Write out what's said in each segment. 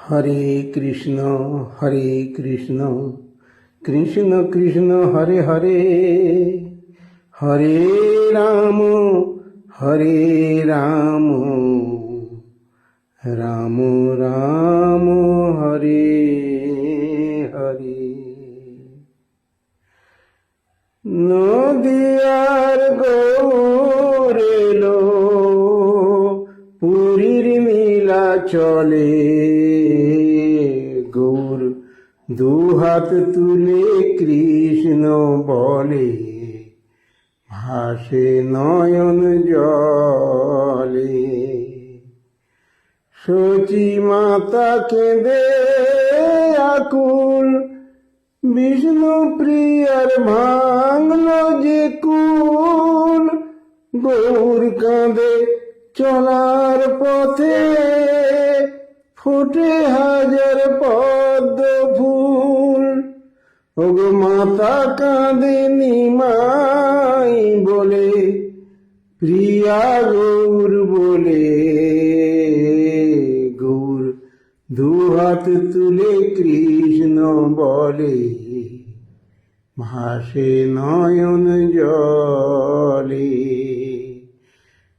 হরে কৃষ্ণ কৃষ্ণ কৃষ্ণ হরে হরে, হরে রাম রাম রাম হরে হরে। নদিয়ার গৌর এলো, পুরীর নীলা চলে, গৌর দুহাত তুলে কৃষ্ণ বলে, ভাসে নয়ন জলে। সচি মাতা কেঁদে আকুল, বিষ্ণু প্রিয়ার ভাঙল যে কুল। গৌর কাঁদে চলার পথে, ফুটে হাজার পদ্ম ফুল। ওগো মাতা কাঁদে নিমাই বলে, প্রিয়া গৌর বলে। গৌর দুহাত তুলে কৃষ্ণ বলে, ভাসে নয়ন জলে।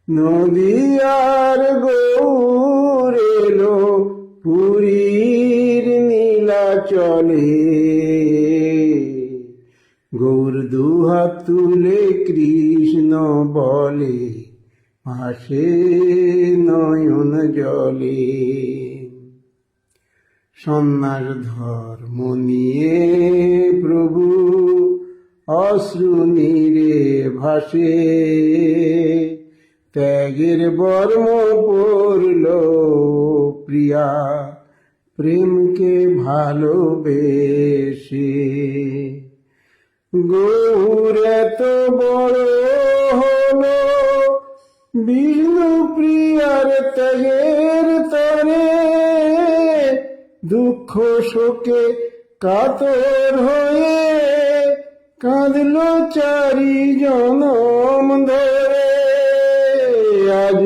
নদিয়ার গৌর এলো, পুরীর নীলা চলে, গৌর দুহাত তুলে কৃষ্ণ বলে, ভাসে নয়ন জলে। সন্ন্যাস ধর্ম নিয়ে প্রভু অশ্রু নীরে ভাসে, ত্যাগের বর্ম পড়ল প্রিয়া প্রেমকে ভালোবেসে। গৌর এত বড় হলো, বিষ্ণু প্রিয়ার ত্যাগের তরে, দুঃখ শোকে কাতর হয়ে কাঁদল চারি জনম ধরে। আজ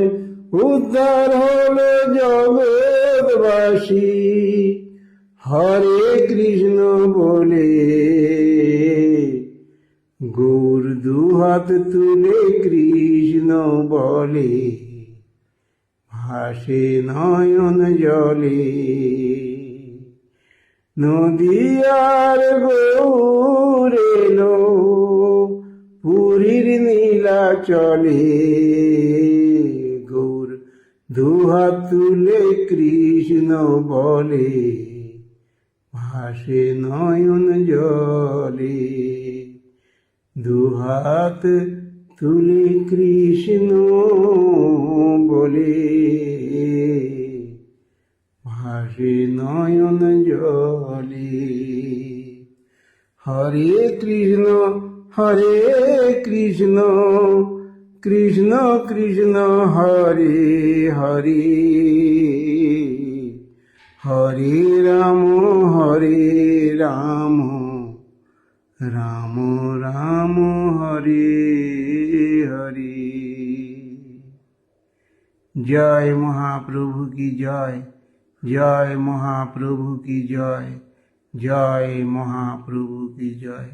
উদ্ধার হলো জগৎবাসী, হরে কৃষ্ণ বলে। গৌর দুহাত তুলে কৃষ্ণ বলে, ভাসে নয়ন জলে। নদিয়ার গৌর এলো, পুরীর নীলা চলে, গৌর দুহাত তুলে কৃষ্ণ বলে, ভাসে নয়ন জলে। দুহাত তুলে কৃষ্ণ বলে, ভাসে নয়ন জলে। হরে কৃষ্ণ কৃষ্ণ কৃষ্ণ হরে হরে, হরে রাম রাম রাম হরে হরে। জয় মহাপ্রভু কি জয়, জয় মহাপ্রভু কি জয়, জয় মহাপ্রভু কি জয়।